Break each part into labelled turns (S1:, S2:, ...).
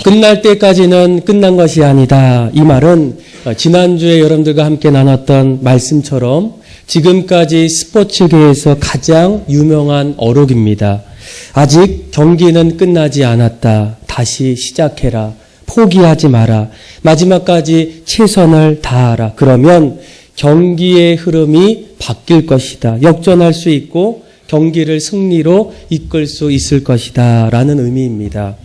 S1: 끝날 때까지는 끝난 것이 아니다. 이 말은 지난주에 여러분들과 함께 나눴던 말씀처럼 지금까지 스포츠계에서 가장 유명한 어록입니다. 아직 경기는 끝나지 않았다. 다시 시작해라. 포기하지 마라. 마지막까지 최선을 다하라. 그러면 경기의 흐름이 바뀔 것이다. 역전할 수 있고 경기를 승리로 이끌 수 있을 것이다 라는 의미입니다.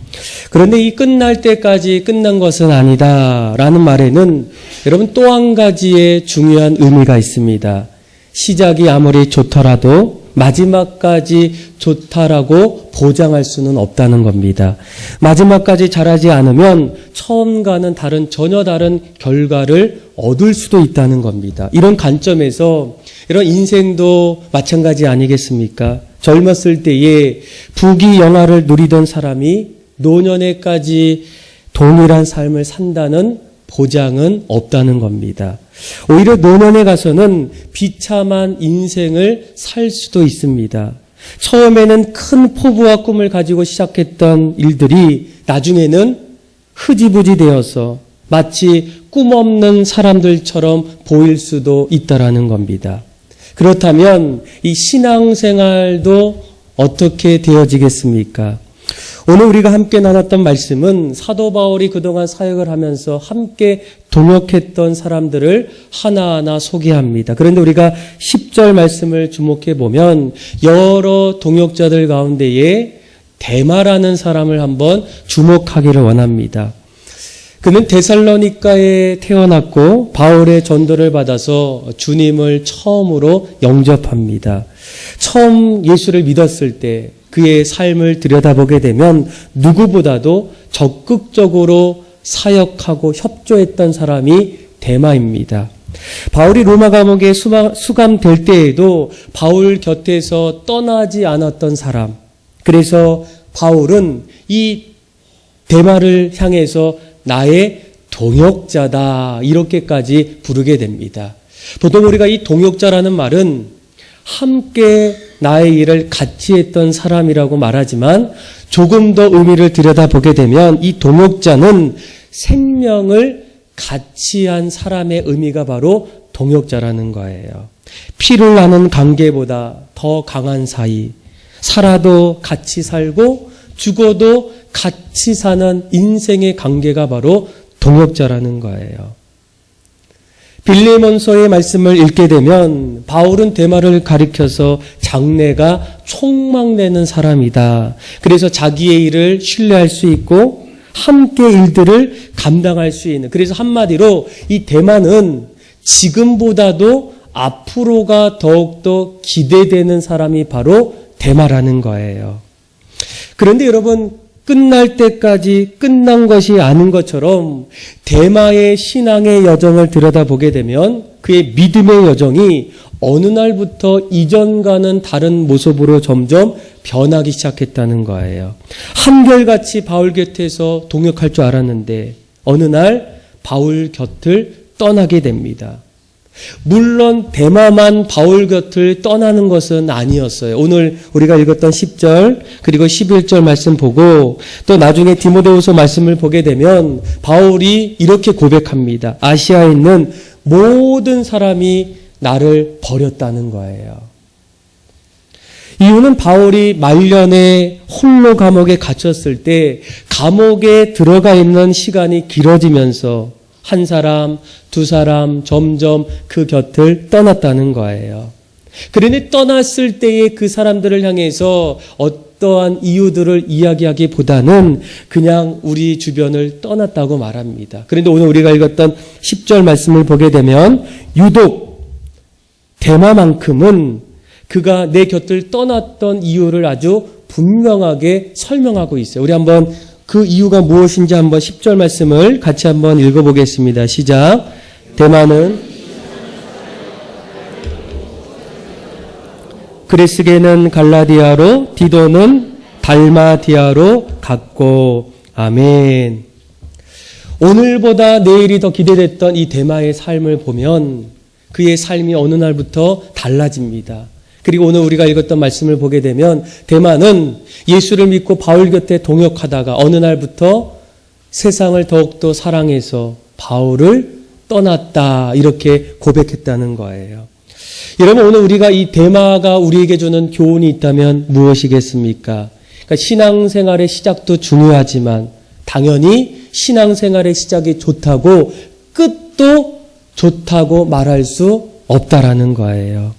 S1: 그런데 이 끝날 때까지 끝난 것은 아니다 라는 말에는 여러분 또 한 가지의 중요한 의미가 있습니다. 시작이 아무리 좋더라도 마지막까지 좋다라고 보장할 수는 없다는 겁니다. 마지막까지 잘하지 않으면 처음과는 전혀 다른 결과를 얻을 수도 있다는 겁니다. 이런 관점에서 이런 인생도 마찬가지 아니겠습니까? 젊었을 때에 부귀영화를 누리던 사람이 노년에까지 동일한 삶을 산다는 보장은 없다는 겁니다. 오히려 노년에 가서는 비참한 인생을 살 수도 있습니다. 처음에는 큰 포부와 꿈을 가지고 시작했던 일들이 나중에는 흐지부지 되어서 마치 꿈 없는 사람들처럼 보일 수도 있다라는 겁니다. 그렇다면 이 신앙생활도 어떻게 되어지겠습니까? 오늘 우리가 함께 나눴던 말씀은 사도 바울이 그동안 사역을 하면서 함께 동역했던 사람들을 하나하나 소개합니다. 그런데 우리가 10절 말씀을 주목해 보면 여러 동역자들 가운데에 데마라는 사람을 한번 주목하기를 원합니다. 그는 데살로니가에 태어났고 바울의 전도를 받아서 주님을 처음으로 영접합니다. 처음 예수를 믿었을 때 그의 삶을 들여다보게 되면 누구보다도 적극적으로 사역하고 협조했던 사람이 데마입니다. 바울이 로마 감옥에 수감될 때에도 바울 곁에서 떠나지 않았던 사람. 그래서 바울은 이 데마를 향해서 나의 동역자다 이렇게까지 부르게 됩니다. 보통 우리가 이 동역자라는 말은 함께 나의 일을 같이 했던 사람이라고 말하지만 조금 더 의미를 들여다보게 되면 이 동역자는 생명을 같이 한 사람의 의미가 바로 동역자라는 거예요. 피를 나눈 관계보다 더 강한 사이, 살아도 같이 살고 죽어도 같이 사는 인생의 관계가 바로 동역자라는 거예요. 빌레몬서의 말씀을 읽게 되면 바울은 데마를 가리켜서 장래가 촉망되는 사람이다. 그래서 자기의 일을 신뢰할 수 있고 함께 일들을 감당할 수 있는. 그래서 한마디로 이 데마는 지금보다도 앞으로가 더욱더 기대되는 사람이 바로 데마라는 거예요. 그런데 여러분 끝날 때까지 끝난 것이 아닌 것처럼 데마의 신앙의 여정을 들여다보게 되면 그의 믿음의 여정이 어느 날부터 이전과는 다른 모습으로 점점 변하기 시작했다는 거예요. 한결같이 바울 곁에서 동역할 줄 알았는데 어느 날 바울 곁을 떠나게 됩니다. 물론 데마만 바울 곁을 떠나는 것은 아니었어요. 오늘 우리가 읽었던 10절 그리고 11절 말씀 보고 또 나중에 디모데후서 말씀을 보게 되면 바울이 이렇게 고백합니다. 아시아에 있는 모든 사람이 나를 버렸다는 거예요. 이유는 바울이 말년에 홀로 감옥에 갇혔을 때 감옥에 들어가 있는 시간이 길어지면서 한 사람, 두 사람 점점 그 곁을 떠났다는 거예요. 그런데 떠났을 때의 그 사람들을 향해서 어떠한 이유들을 이야기하기보다는 그냥 우리 주변을 떠났다고 말합니다. 그런데 오늘 우리가 읽었던 10절 말씀을 보게 되면 유독 데마만큼은 그가 내 곁을 떠났던 이유를 아주 분명하게 설명하고 있어요. 우리 한번 그 이유가 무엇인지 한번 10절 말씀을 같이 한번 읽어보겠습니다. 시작. 데마는 그레스게는 갈라디아로 디도는 달마디아로 갔고 아멘. 오늘보다 내일이 더 기대됐던 이 데마의 삶을 보면 그의 삶이 어느 날부터 달라집니다. 그리고 오늘 우리가 읽었던 말씀을 보게 되면 데마는 예수를 믿고 바울 곁에 동역하다가 어느 날부터 세상을 더욱더 사랑해서 바울을 떠났다 이렇게 고백했다는 거예요. 여러분 오늘 우리가 이 데마가 우리에게 주는 교훈이 있다면 무엇이겠습니까? 그러니까 신앙생활의 시작도 중요하지만 당연히 신앙생활의 시작이 좋다고 끝도 좋다고 말할 수 없다라는 거예요.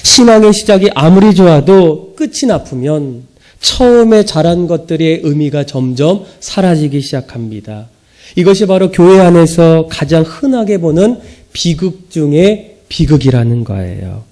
S1: 신앙의 시작이 아무리 좋아도 끝이 나쁘면 처음에 잘한 것들의 의미가 점점 사라지기 시작합니다. 이것이 바로 교회 안에서 가장 흔하게 보는 비극 중의 비극이라는 거예요.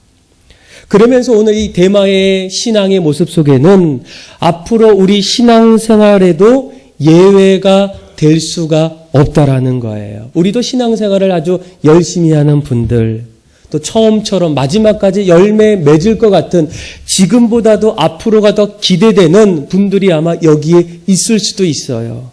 S1: 그러면서 오늘 이 데마의 신앙의 모습 속에는 앞으로 우리 신앙생활에도 예외가 될 수가 없다라는 거예요. 우리도 신앙생활을 아주 열심히 하는 분들, 또 처음처럼 마지막까지 열매 맺을 것 같은 지금보다도 앞으로가 더 기대되는 분들이 아마 여기에 있을 수도 있어요.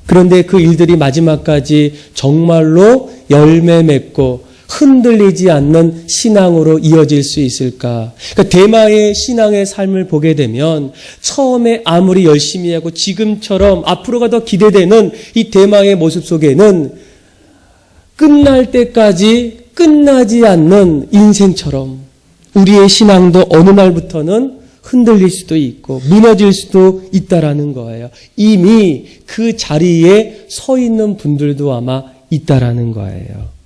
S1: 그런데 그 일들이 마지막까지 정말로 열매 맺고 흔들리지 않는 신앙으로 이어질 수 있을까? 그러니까 데마의 신앙의 삶을 보게 되면 처음에 아무리 열심히 하고 지금처럼 앞으로가 더 기대되는 이 데마의 모습 속에는 끝날 때까지 끝나지 않는 인생처럼 우리의 신앙도 어느 날부터는 흔들릴 수도 있고 무너질 수도 있다라는 거예요. 이미 그 자리에 서 있는 분들도 아마 있다라는 거예요.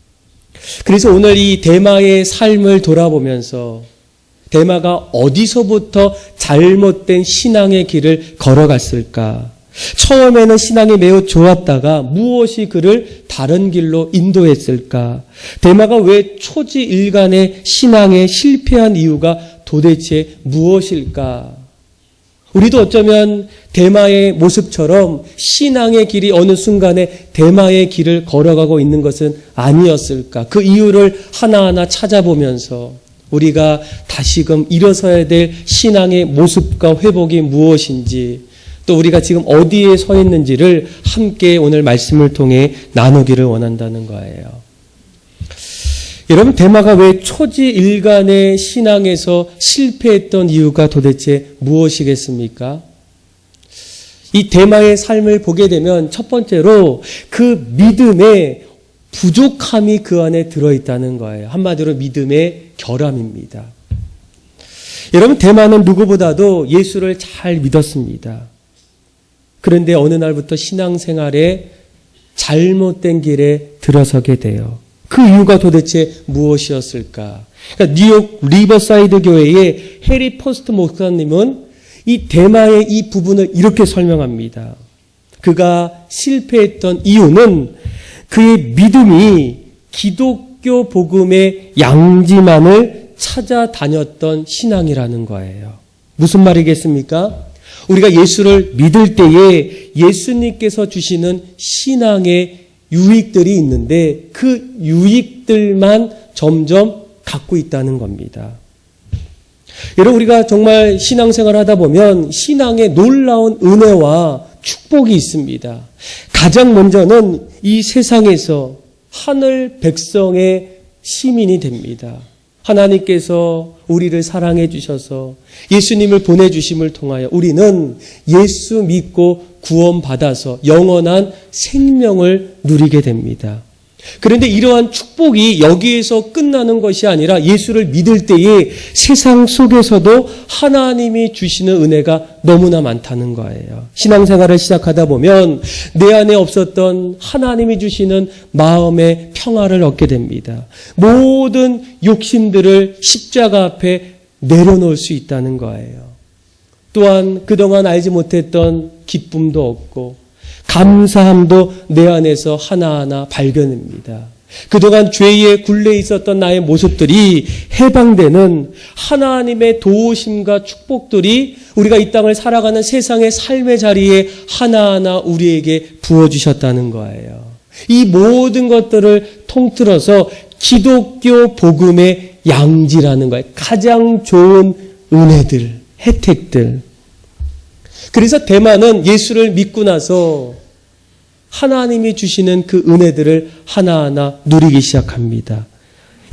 S1: 그래서 오늘 이 데마의 삶을 돌아보면서 데마가 어디서부터 잘못된 신앙의 길을 걸어갔을까? 처음에는 신앙이 매우 좋았다가 무엇이 그를 다른 길로 인도했을까? 데마가 왜 초지일간의 신앙에 실패한 이유가 도대체 무엇일까? 우리도 어쩌면 데마의 모습처럼 신앙의 길이 어느 순간에 데마의 길을 걸어가고 있는 것은 아니었을까? 그 이유를 하나하나 찾아보면서 우리가 다시금 일어서야 될 신앙의 모습과 회복이 무엇인지 또 우리가 지금 어디에 서 있는지를 함께 오늘 말씀을 통해 나누기를 원한다는 거예요. 여러분 데마가 왜 초지일간의 신앙에서 실패했던 이유가 도대체 무엇이겠습니까? 이 데마의 삶을 보게 되면 첫 번째로 그 믿음의 부족함이 그 안에 들어있다는 거예요. 한마디로 믿음의 결함입니다. 여러분 데마는 누구보다도 예수를 잘 믿었습니다. 그런데 어느 날부터 신앙생활에 잘못된 길에 들어서게 돼요. 그 이유가 도대체 무엇이었을까? 그러니까 뉴욕 리버사이드 교회의 해리 포스트 목사님은 이 데마의 이 부분을 이렇게 설명합니다. 그가 실패했던 이유는 그의 믿음이 기독교 복음의 양지만을 찾아다녔던 신앙이라는 거예요. 무슨 말이겠습니까? 우리가 예수를 믿을 때에 예수님께서 주시는 신앙의 유익들이 있는데 그 유익들만 점점 갖고 있다는 겁니다. 여러분 우리가 정말 신앙생활을 하다 보면 신앙에 놀라운 은혜와 축복이 있습니다. 가장 먼저는 이 세상에서 하늘 백성의 시민이 됩니다. 하나님께서 우리를 사랑해 주셔서 예수님을 보내주심을 통하여 우리는 예수 믿고 구원받아서 영원한 생명을 누리게 됩니다. 그런데 이러한 축복이 여기에서 끝나는 것이 아니라 예수를 믿을 때에 세상 속에서도 하나님이 주시는 은혜가 너무나 많다는 거예요. 신앙생활을 시작하다 보면 내 안에 없었던 하나님이 주시는 마음의 평화를 얻게 됩니다. 모든 욕심들을 십자가 앞에 내려놓을 수 있다는 거예요. 또한 그동안 알지 못했던 기쁨도 얻고 감사함도 내 안에서 하나하나 발견합니다. 그동안 죄에 굴레 있었던 나의 모습들이 해방되는 하나님의 도우심과 축복들이 우리가 이 땅을 살아가는 세상의 삶의 자리에 하나하나 우리에게 부어주셨다는 거예요. 이 모든 것들을 통틀어서 기독교 복음의 양지라는 거예요. 가장 좋은 은혜들, 혜택들. 그래서 데마는 예수를 믿고 나서 하나님이 주시는 그 은혜들을 하나하나 누리기 시작합니다.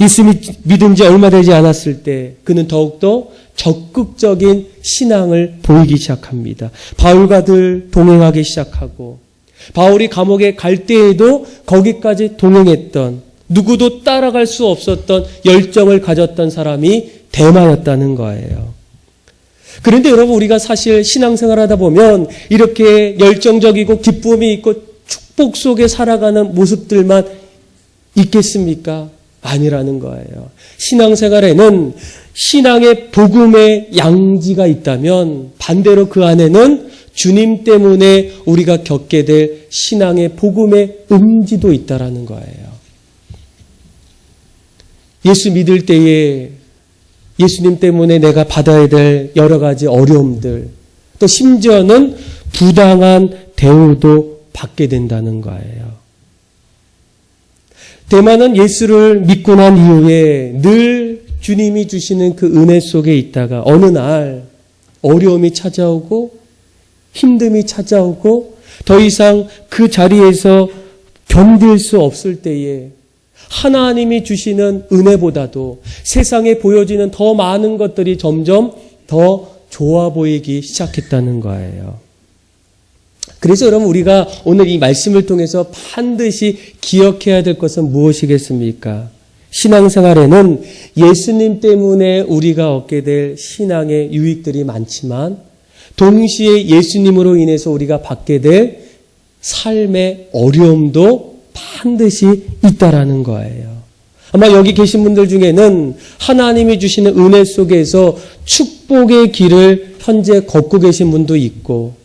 S1: 예수 믿은 지 얼마 되지 않았을 때 그는 더욱더 적극적인 신앙을 보이기 시작합니다. 바울과 늘 동행하기 시작하고 바울이 감옥에 갈 때에도 거기까지 동행했던, 누구도 따라갈 수 없었던 열정을 가졌던 사람이 데마였다는 거예요. 그런데 여러분, 우리가 사실 신앙생활하다 보면 이렇게 열정적이고 기쁨이 있고 축복 속에 살아가는 모습들만 있겠습니까? 아니라는 거예요. 신앙생활에는 신앙의 복음의 양지가 있다면 반대로 그 안에는 주님 때문에 우리가 겪게 될 신앙의 복음의 음지도 있다라는 거예요. 예수 믿을 때에 예수님 때문에 내가 받아야 될 여러 가지 어려움들, 또 심지어는 부당한 대우도 받게 된다는 거예요. 데마는 예수를 믿고 난 이후에 늘 주님이 주시는 그 은혜 속에 있다가 어느 날 어려움이 찾아오고 힘듦이 찾아오고 더 이상 그 자리에서 견딜 수 없을 때에 하나님이 주시는 은혜보다도 세상에 보여지는 더 많은 것들이 점점 더 좋아 보이기 시작했다는 거예요. 그래서 여러분, 우리가 오늘 이 말씀을 통해서 반드시 기억해야 될 것은 무엇이겠습니까? 신앙생활에는 예수님 때문에 우리가 얻게 될 신앙의 유익들이 많지만 동시에 예수님으로 인해서 우리가 받게 될 삶의 어려움도 반드시 있다라는 거예요. 아마 여기 계신 분들 중에는 하나님이 주시는 은혜 속에서 축복의 길을 현재 걷고 계신 분도 있고,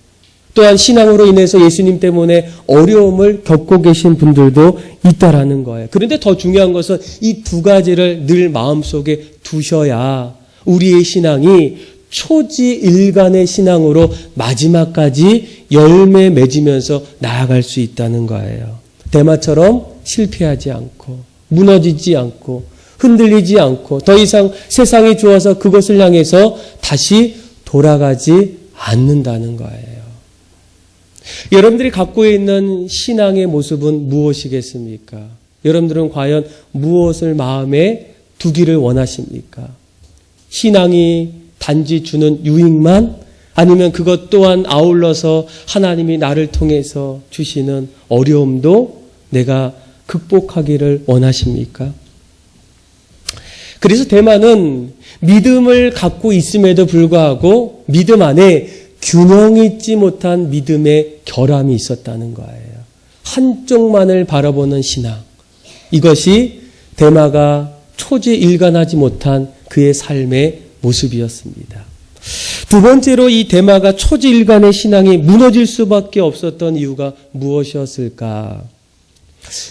S1: 또한 신앙으로 인해서 예수님 때문에 어려움을 겪고 계신 분들도 있다라는 거예요. 그런데 더 중요한 것은 이 두 가지를 늘 마음속에 두셔야 우리의 신앙이 초지일간의 신앙으로 마지막까지 열매 맺으면서 나아갈 수 있다는 거예요. 데마처럼 실패하지 않고 무너지지 않고 흔들리지 않고 더 이상 세상이 좋아서 그것을 향해서 다시 돌아가지 않는다는 거예요. 여러분들이 갖고 있는 신앙의 모습은 무엇이겠습니까? 여러분들은 과연 무엇을 마음에 두기를 원하십니까? 신앙이 단지 주는 유익만, 아니면 그것 또한 아울러서 하나님이 나를 통해서 주시는 어려움도 내가 극복하기를 원하십니까? 그래서 데마는 믿음을 갖고 있음에도 불구하고 믿음 안에 균형 있지 못한 믿음의 결함이 있었다는 거예요. 한쪽만을 바라보는 신앙. 이것이 데마가 초지일관하지 못한 그의 삶의 모습이었습니다. 두 번째로 이 데마가 초지일관의 신앙이 무너질 수밖에 없었던 이유가 무엇이었을까?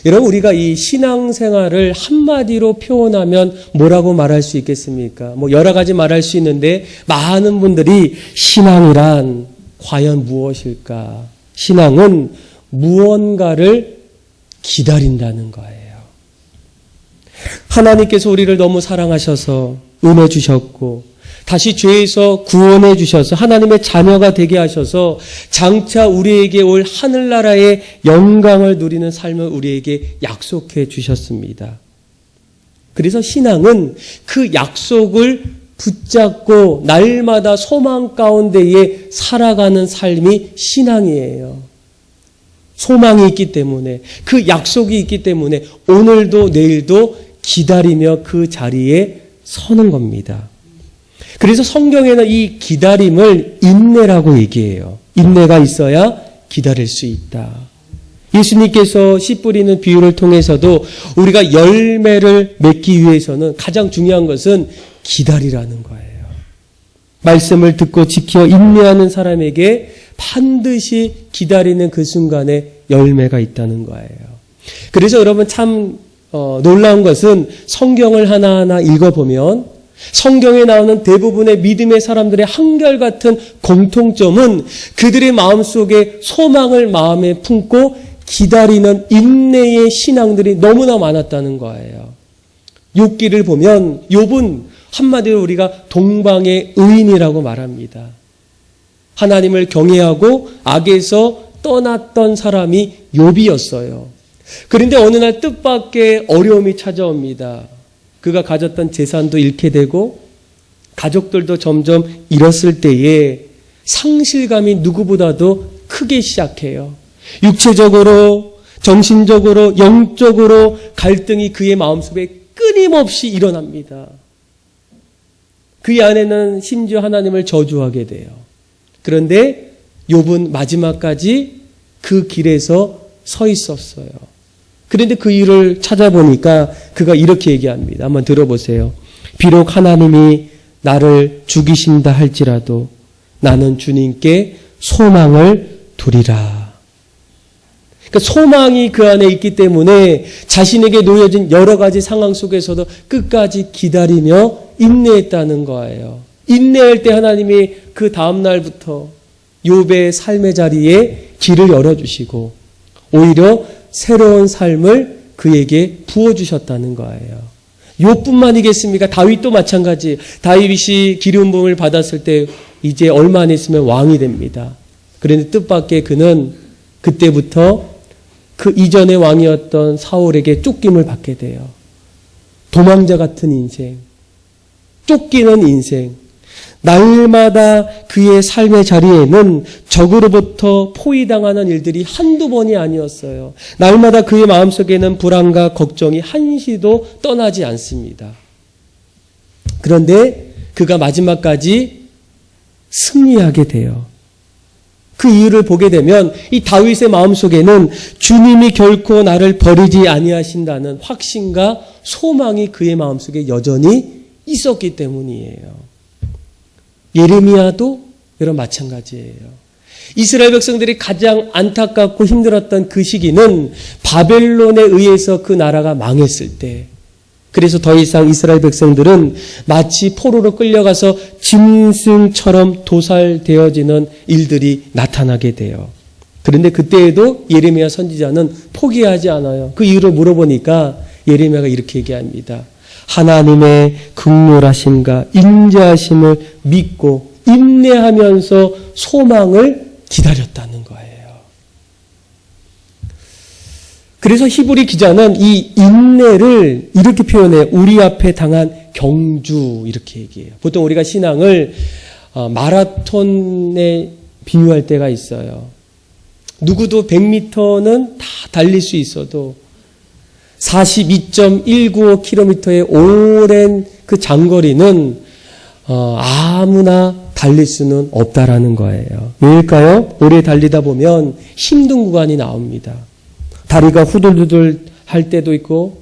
S1: 여러분, 우리가 이 신앙생활을 한마디로 표현하면 뭐라고 말할 수 있겠습니까? 여러 가지 말할 수 있는데 많은 분들이 신앙이란 과연 무엇일까? 신앙은 무언가를 기다린다는 거예요. 하나님께서 우리를 너무 사랑하셔서 은혜 주셨고 다시 죄에서 구원해 주셔서 하나님의 자녀가 되게 하셔서 장차 우리에게 올 하늘나라의 영광을 누리는 삶을 우리에게 약속해 주셨습니다. 그래서 신앙은 그 약속을 붙잡고 날마다 소망 가운데에 살아가는 삶이 신앙이에요. 소망이 있기 때문에, 그 약속이 있기 때문에 오늘도 내일도 기다리며 그 자리에 서는 겁니다. 그래서 성경에는 이 기다림을 인내라고 얘기해요. 인내가 있어야 기다릴 수 있다. 예수님께서 씨 뿌리는 비유를 통해서도 우리가 열매를 맺기 위해서는 가장 중요한 것은 기다리라는 거예요. 말씀을 듣고 지켜 인내하는 사람에게 반드시 기다리는 그 순간에 열매가 있다는 거예요. 그래서 여러분 참 놀라운 것은 성경을 하나하나 읽어보면 성경에 나오는 대부분의 믿음의 사람들의 한결같은 공통점은 그들의 마음속에 소망을 마음에 품고 기다리는 인내의 신앙들이 너무나 많았다는 거예요. 욥기를 보면 욥은 한마디로 우리가 동방의 의인이라고 말합니다. 하나님을 경외하고 악에서 떠났던 사람이 욥이었어요. 그런데 어느 날 뜻밖의 어려움이 찾아옵니다. 그가 가졌던 재산도 잃게 되고 가족들도 점점 잃었을 때에 상실감이 누구보다도 크게 시작해요. 육체적으로, 정신적으로, 영적으로 갈등이 그의 마음속에 끊임없이 일어납니다. 그의 안에는 심지어 하나님을 저주하게 돼요. 그런데 욥은 마지막까지 그 길에서 서 있었어요. 그런데 그 일을 찾아보니까 그가 이렇게 얘기합니다. 한번 들어보세요. 비록 하나님이 나를 죽이신다 할지라도 나는 주님께 소망을 두리라. 그러니까 소망이 그 안에 있기 때문에 자신에게 놓여진 여러 가지 상황 속에서도 끝까지 기다리며 인내했다는 거예요. 인내할 때 하나님이 그 다음 날부터 욥의 삶의 자리에 길을 열어주시고 오히려 새로운 삶을 그에게 부어주셨다는 거예요. 욥뿐만이겠습니까? 다윗도 마찬가지. 다윗이 기름 부음을 받았을 때 이제 얼마 안 있으면 왕이 됩니다. 그런데 뜻밖의 그는 그때부터 그 이전의 왕이었던 사울에게 쫓김을 받게 돼요. 도망자 같은 인생, 쫓기는 인생. 날마다 그의 삶의 자리에는 적으로부터 포위당하는 일들이 한두 번이 아니었어요. 날마다 그의 마음속에는 불안과 걱정이 한시도 떠나지 않습니다. 그런데 그가 마지막까지 승리하게 돼요. 그 이유를 보게 되면 이 다윗의 마음속에는 주님이 결코 나를 버리지 아니하신다는 확신과 소망이 그의 마음속에 여전히 있었기 때문이에요. 예레미야도 여러분 마찬가지예요. 이스라엘 백성들이 가장 안타깝고 힘들었던 그 시기는 바벨론에 의해서 그 나라가 망했을 때, 그래서 더 이상 이스라엘 백성들은 마치 포로로 끌려가서 짐승처럼 도살되어지는 일들이 나타나게 돼요. 그런데 그때에도 예레미야 선지자는 포기하지 않아요. 그 이유를 물어보니까 예레미야가 이렇게 얘기합니다. 하나님의 긍휼하심과 인자하심을 믿고 인내하면서 소망을 기다렸다는 거예요. 그래서 히브리 기자는 이 인내를 이렇게 표현해요. 우리 앞에 당한 경주 이렇게 얘기해요. 보통 우리가 신앙을 마라톤에 비유할 때가 있어요. 누구도 100m는 다 달릴 수 있어도 42.195km의 오랜 그 장거리는 아무나 달릴 수는 없다라는 거예요. 왜일까요? 오래 달리다 보면 힘든 구간이 나옵니다. 다리가 후들후들 할 때도 있고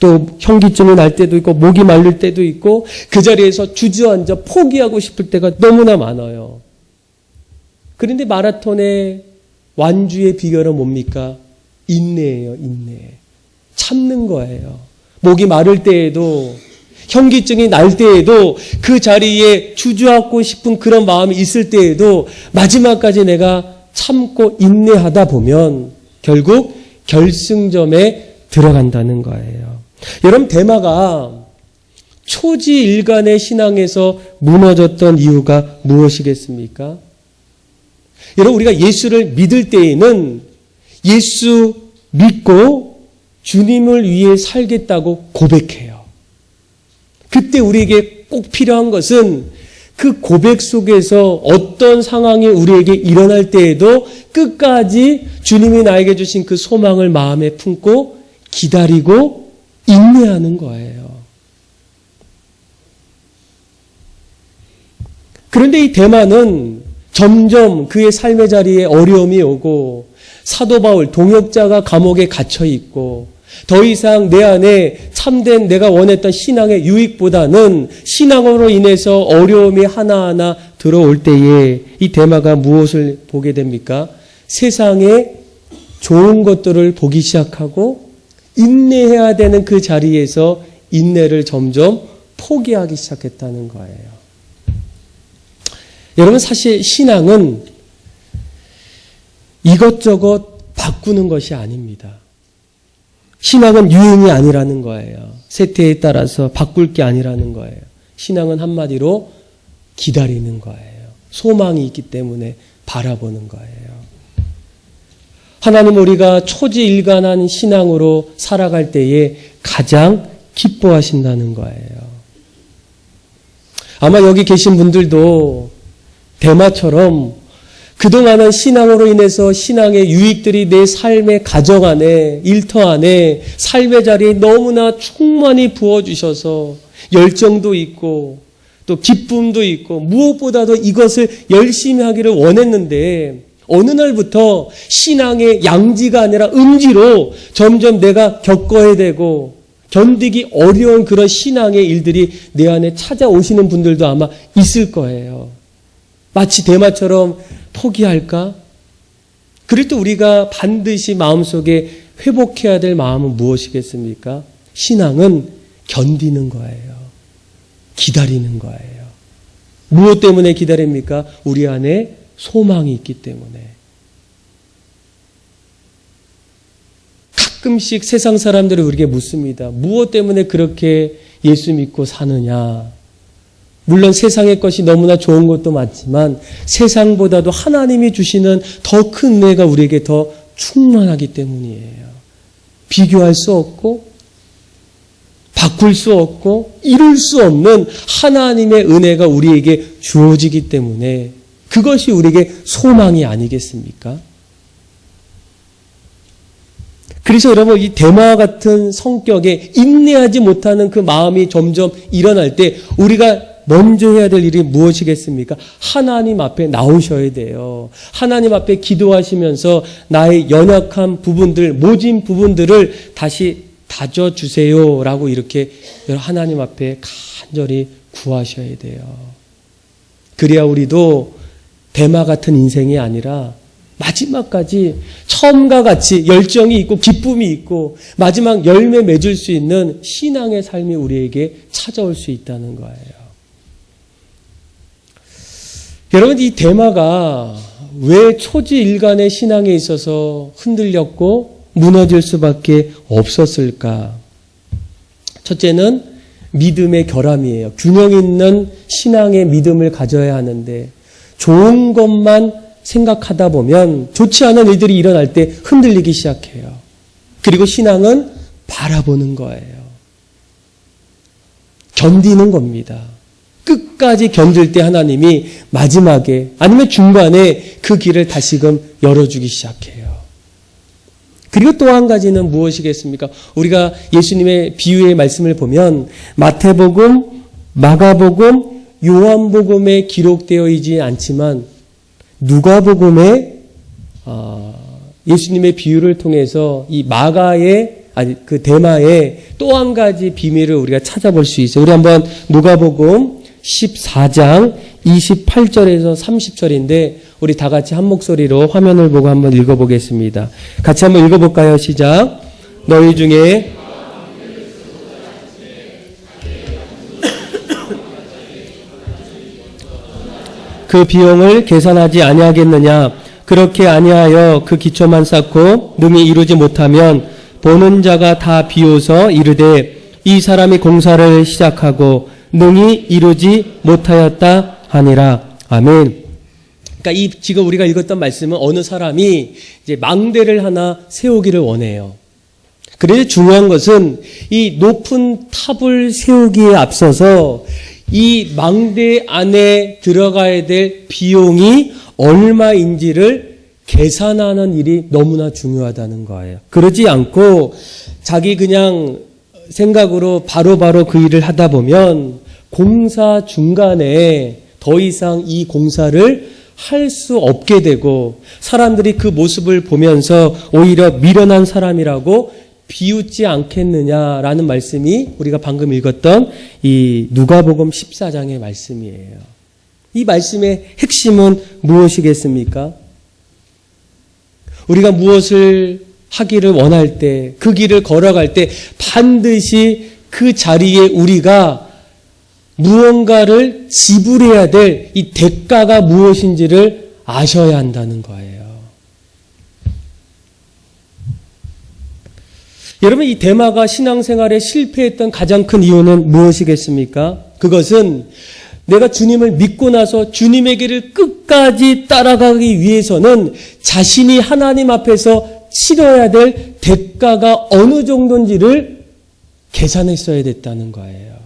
S1: 또 현기증이 날 때도 있고 목이 마를 때도 있고 그 자리에서 주저앉아 포기하고 싶을 때가 너무나 많아요. 그런데 마라톤의 완주의 비결은 뭡니까? 인내예요. 인내. 참는 거예요. 목이 마를 때에도 현기증이 날 때에도 그 자리에 주저앉고 싶은 그런 마음이 있을 때에도 마지막까지 내가 참고 인내하다 보면 결국 결승점에 들어간다는 거예요. 여러분 데마가 초지일간의 신앙에서 무너졌던 이유가 무엇이겠습니까? 여러분 우리가 예수를 믿을 때에는 예수 믿고 주님을 위해 살겠다고 고백해요. 그때 우리에게 꼭 필요한 것은 그 고백 속에서 어떤 상황이 우리에게 일어날 때에도 끝까지 주님이 나에게 주신 그 소망을 마음에 품고 기다리고 인내하는 거예요. 그런데 이 데마는 점점 그의 삶의 자리에 어려움이 오고 사도 바울 동역자가 감옥에 갇혀 있고 더 이상 내 안에 참된 내가 원했던 신앙의 유익보다는 신앙으로 인해서 어려움이 하나하나 들어올 때에 이 데마가 무엇을 보게 됩니까? 세상에 좋은 것들을 보기 시작하고 인내해야 되는 그 자리에서 인내를 점점 포기하기 시작했다는 거예요. 여러분 사실 신앙은 이것저것 바꾸는 것이 아닙니다. 신앙은 유행이 아니라는 거예요. 세태에 따라서 바꿀 게 아니라는 거예요. 신앙은 한마디로 기다리는 거예요. 소망이 있기 때문에 바라보는 거예요. 하나님 우리가 초지일간한 신앙으로 살아갈 때에 가장 기뻐하신다는 거예요. 아마 여기 계신 분들도 데마처럼 그동안은 신앙으로 인해서 신앙의 유익들이 내 삶의 가정 안에, 일터 안에, 삶의 자리에 너무나 충만히 부어주셔서 열정도 있고 또 기쁨도 있고 무엇보다도 이것을 열심히 하기를 원했는데 어느 날부터 신앙의 양지가 아니라 음지로 점점 내가 겪어야 되고 견디기 어려운 그런 신앙의 일들이 내 안에 찾아오시는 분들도 아마 있을 거예요. 마치 대마처럼 포기할까? 그럴 때 우리가 반드시 마음속에 회복해야 될 마음은 무엇이겠습니까? 신앙은 견디는 거예요. 기다리는 거예요. 무엇 때문에 기다립니까? 우리 안에 소망이 있기 때문에. 가끔씩 세상 사람들이 우리에게 묻습니다. 무엇 때문에 그렇게 예수 믿고 사느냐? 물론 세상의 것이 너무나 좋은 것도 맞지만 세상보다도 하나님이 주시는 더 큰 은혜가 우리에게 더 충만하기 때문이에요. 비교할 수 없고 바꿀 수 없고 이룰 수 없는 하나님의 은혜가 우리에게 주어지기 때문에 그것이 우리에게 소망이 아니겠습니까? 그래서 여러분 이 대마와 같은 성격에 인내하지 못하는 그 마음이 점점 일어날 때 우리가 먼저 해야 될 일이 무엇이겠습니까? 하나님 앞에 나오셔야 돼요. 하나님 앞에 기도하시면서 나의 연약한 부분들, 모진 부분들을 다시 다져주세요라고 이렇게 하나님 앞에 간절히 구하셔야 돼요. 그래야 우리도 대마 같은 인생이 아니라 마지막까지 처음과 같이 열정이 있고 기쁨이 있고 마지막 열매 맺을 수 있는 신앙의 삶이 우리에게 찾아올 수 있다는 거예요. 여러분 이 대마가 왜 초지일간의 신앙에 있어서 흔들렸고 무너질 수밖에 없었을까? 첫째는 믿음의 결함이에요. 균형 있는 신앙의 믿음을 가져야 하는데 좋은 것만 생각하다 보면 좋지 않은 일들이 일어날 때 흔들리기 시작해요. 그리고 신앙은 바라보는 거예요. 견디는 겁니다. 끝까지 견딜 때 하나님이 마지막에 아니면 중간에 그 길을 다시금 열어주기 시작해요. 그리고 또 한 가지는 무엇이겠습니까? 우리가 예수님의 비유의 말씀을 보면 마태복음, 마가복음, 요한복음에 기록되어 있지 않지만 누가복음에 예수님의 비유를 통해서 이 그 대마의 또 한 가지 비밀을 우리가 찾아볼 수 있어요. 우리 한번 누가복음 14장 28절에서 30절인데 우리 다 같이 한 목소리로 화면을 보고 한번 읽어보겠습니다. 같이 한번 읽어볼까요? 시작. 너희 중에 그 비용을 계산하지 아니하겠느냐? 그렇게 아니하여 그 기초만 쌓고 능히 이루지 못하면 보는 자가 다 비웃어 이르되 이 사람이 공사를 시작하고 능히 이루지 못하였다 하니라. 아멘. 그러니까 지금 우리가 읽었던 말씀은 어느 사람이 이제 망대를 하나 세우기를 원해요. 그런데 중요한 것은 이 높은 탑을 세우기에 앞서서 이 망대 안에 들어가야 될 비용이 얼마인지를 계산하는 일이 너무나 중요하다는 거예요. 그러지 않고 자기 그냥 생각으로 바로바로 그 일을 하다 보면 공사 중간에 더 이상 이 공사를 할 수 없게 되고 사람들이 그 모습을 보면서 오히려 미련한 사람이라고 비웃지 않겠느냐라는 말씀이 우리가 방금 읽었던 이 누가복음 14장의 말씀이에요. 이 말씀의 핵심은 무엇이겠습니까? 우리가 무엇을 하기를 원할 때, 그 길을 걸어갈 때 반드시 그 자리에 우리가 무언가를 지불해야 될 이 대가가 무엇인지를 아셔야 한다는 거예요. 여러분, 이 대마가 신앙생활에 실패했던 가장 큰 이유는 무엇이겠습니까? 그것은 내가 주님을 믿고 나서 주님의 길을 끝까지 따라가기 위해서는 자신이 하나님 앞에서 치러야 될 대가가 어느 정도인지를 계산했어야 됐다는 거예요.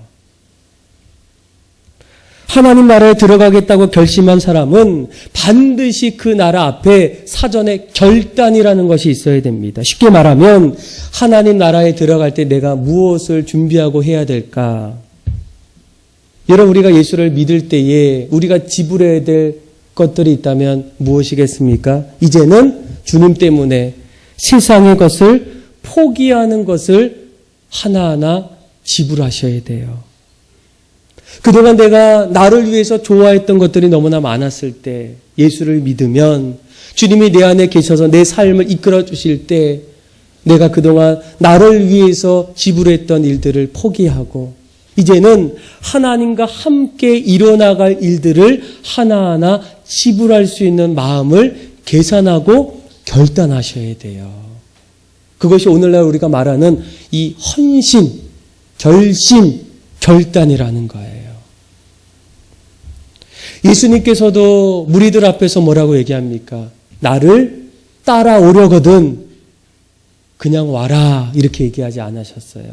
S1: 하나님 나라에 들어가겠다고 결심한 사람은 반드시 그 나라 앞에 사전에 결단이라는 것이 있어야 됩니다. 쉽게 말하면 하나님 나라에 들어갈 때 내가 무엇을 준비하고 해야 될까? 여러분, 우리가 예수를 믿을 때에 우리가 지불해야 될 것들이 있다면 무엇이겠습니까? 이제는 주님 때문에 세상의 것을 포기하는 것을 하나하나 지불하셔야 돼요. 그동안 내가 나를 위해서 좋아했던 것들이 너무나 많았을 때 예수를 믿으면 주님이 내 안에 계셔서 내 삶을 이끌어 주실 때 내가 그동안 나를 위해서 지불했던 일들을 포기하고 이제는 하나님과 함께 일어나갈 일들을 하나하나 지불할 수 있는 마음을 계산하고 결단하셔야 돼요. 그것이 오늘날 우리가 말하는 이 헌신, 결심, 결단이라는 거예요. 예수님께서도 무리들 앞에서 뭐라고 얘기합니까? 나를 따라오려거든 그냥 와라 이렇게 얘기하지 않으셨어요.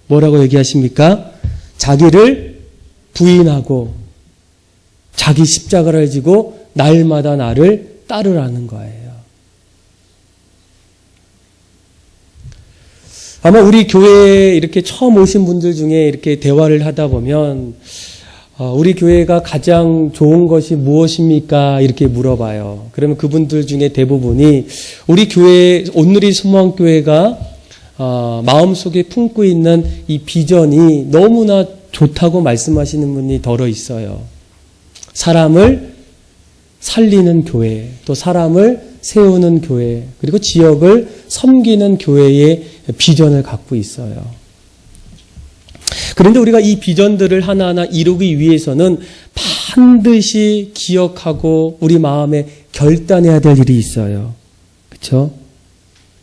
S1: 뭐라고 얘기하십니까? 자기를 부인하고 자기 십자가를 지고 날마다 나를 따르라는 거예요. 아마 우리 교회에 이렇게 처음 오신 분들 중에 이렇게 대화를 하다 보면 우리 교회가 가장 좋은 것이 무엇입니까? 이렇게 물어봐요. 그러면 그분들 중에 대부분이 우리 교회, 온누리 소망교회가 마음속에 품고 있는 이 비전이 너무나 좋다고 말씀하시는 분이 덜어 있어요. 사람을 살리는 교회, 또 사람을 세우는 교회, 그리고 지역을 섬기는 교회의 비전을 갖고 있어요. 그런데 우리가 이 비전들을 하나하나 이루기 위해서는 반드시 기억하고 우리 마음에 결단해야 될 일이 있어요. 그렇죠?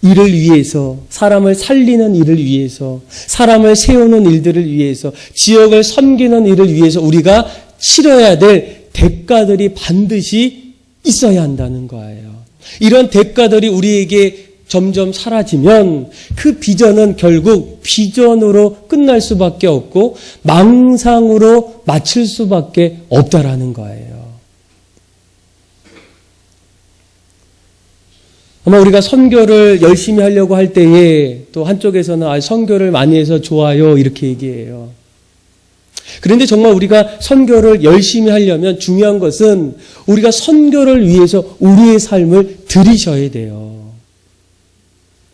S1: 이를 위해서, 사람을 살리는 일을 위해서, 사람을 세우는 일들을 위해서, 지역을 섬기는 일을 위해서 우리가 치러야 될 대가들이 반드시 있어야 한다는 거예요. 이런 대가들이 우리에게 점점 사라지면 그 비전은 결국 비전으로 끝날 수밖에 없고 망상으로 마칠 수밖에 없다라는 거예요. 아마 우리가 선교를 열심히 하려고 할 때에 또 한쪽에서는 선교를 많이 해서 좋아요 이렇게 얘기해요. 그런데 정말 우리가 선교를 열심히 하려면 중요한 것은 우리가 선교를 위해서 우리의 삶을 들이셔야 돼요.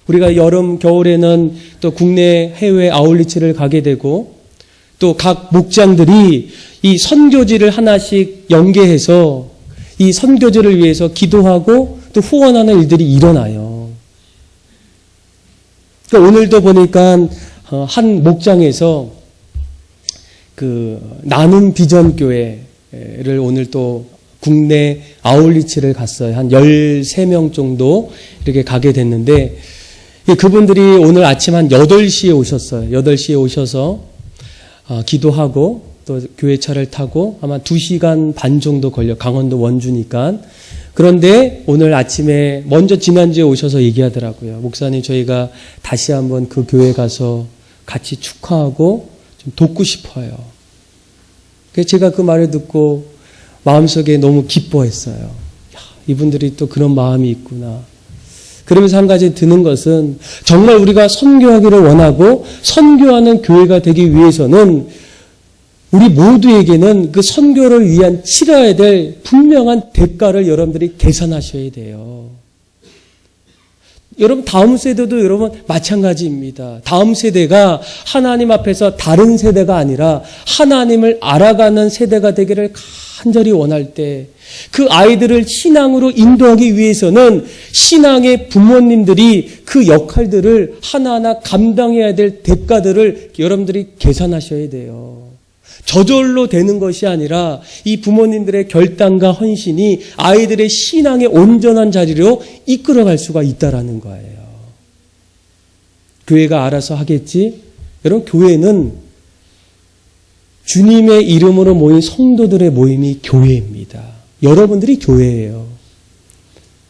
S1: 우리가 여름, 겨울에는 또 국내 해외 아울리치를 가게 되고 또 각 목장들이 이 선교지를 하나씩 연계해서 이 선교지를 위해서 기도하고 또 후원하는 일들이 일어나요. 그러니까 오늘도 보니까 한 목장에서 그 나눔 비전 교회를 오늘 또 국내 아울리치를 갔어요. 한 13명 정도 이렇게 가게 됐는데 그분들이 오늘 아침 한 8시에 오셨어요. 8시에 오셔서 기도하고 또 교회차를 타고 아마 2시간 반 정도 걸려 강원도 원주니까. 그런데 오늘 아침에 먼저 지난주에 오셔서 얘기하더라고요. 목사님 저희가 다시 한번 그 교회 가서 같이 축하하고 좀 돕고 싶어요. 그래서 제가 그 말을 듣고 마음속에 너무 기뻐했어요. 야, 이분들이 또 그런 마음이 있구나. 그러면서 한 가지 드는 것은 정말 우리가 선교하기를 원하고 선교하는 교회가 되기 위해서는 우리 모두에게는 그 선교를 위한 치러야 될 분명한 대가를 여러분들이 계산하셔야 돼요. 여러분 다음 세대도 여러분 마찬가지입니다. 다음 세대가 하나님 앞에서 다른 세대가 아니라 하나님을 알아가는 세대가 되기를 간절히 원할 때 그 아이들을 신앙으로 인도하기 위해서는 신앙의 부모님들이 그 역할들을 하나하나 감당해야 될 대가들을 여러분들이 계산하셔야 돼요. 저절로 되는 것이 아니라 이 부모님들의 결단과 헌신이 아이들의 신앙의 온전한 자리로 이끌어갈 수가 있다라는 거예요. 교회가 알아서 하겠지? 여러분 교회는 주님의 이름으로 모인 성도들의 모임이 교회입니다. 여러분들이 교회예요.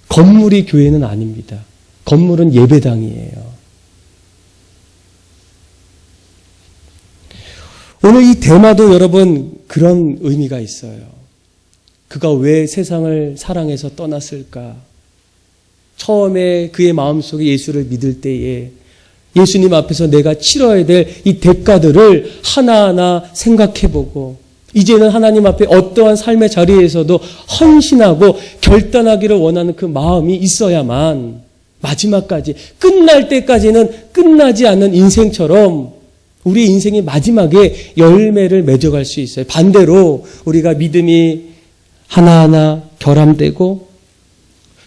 S1: 건물이 교회는 아닙니다. 건물은 예배당이에요. 오늘 이 대마도 여러분 그런 의미가 있어요. 그가 왜 세상을 사랑해서 떠났을까? 처음에 그의 마음속에 예수를 믿을 때에 예수님 앞에서 내가 치러야 될 이 대가들을 하나하나 생각해보고 이제는 하나님 앞에 어떠한 삶의 자리에서도 헌신하고 결단하기를 원하는 그 마음이 있어야만 마지막까지 끝날 때까지는 끝나지 않는 인생처럼 우리 인생의 마지막에 열매를 맺어갈 수 있어요. 반대로 우리가 믿음이 하나하나 결함되고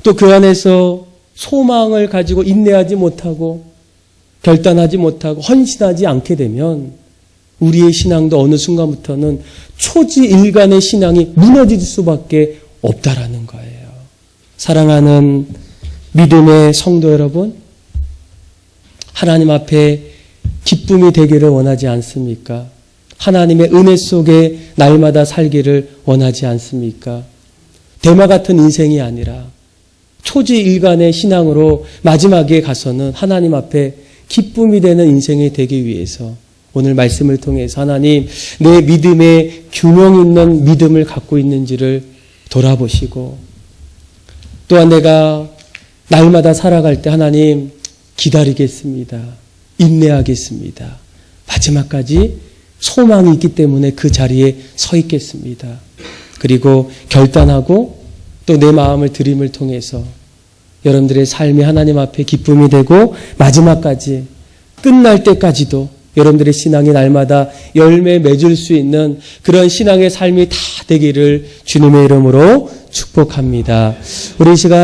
S1: 또 그 안에서 소망을 가지고 인내하지 못하고 결단하지 못하고 헌신하지 않게 되면 우리의 신앙도 어느 순간부터는 초지일간의 신앙이 무너질 수밖에 없다라는 거예요. 사랑하는 믿음의 성도 여러분, 하나님 앞에 기쁨이 되기를 원하지 않습니까? 하나님의 은혜 속에 날마다 살기를 원하지 않습니까? 대마 같은 인생이 아니라 초지일간의 신앙으로 마지막에 가서는 하나님 앞에 기쁨이 되는 인생이 되기 위해서 오늘 말씀을 통해서 하나님 내 믿음에 균형 있는 믿음을 갖고 있는지를 돌아보시고 또한 내가 날마다 살아갈 때 하나님 기다리겠습니다. 인내하겠습니다. 마지막까지 소망이 있기 때문에 그 자리에 서 있겠습니다. 그리고 결단하고 또 내 마음을 드림을 통해서 여러분들의 삶이 하나님 앞에 기쁨이 되고 마지막까지 끝날 때까지도 여러분들의 신앙이 날마다 열매 맺을 수 있는 그런 신앙의 삶이 다 되기를 주님의 이름으로 축복합니다. 우리 시간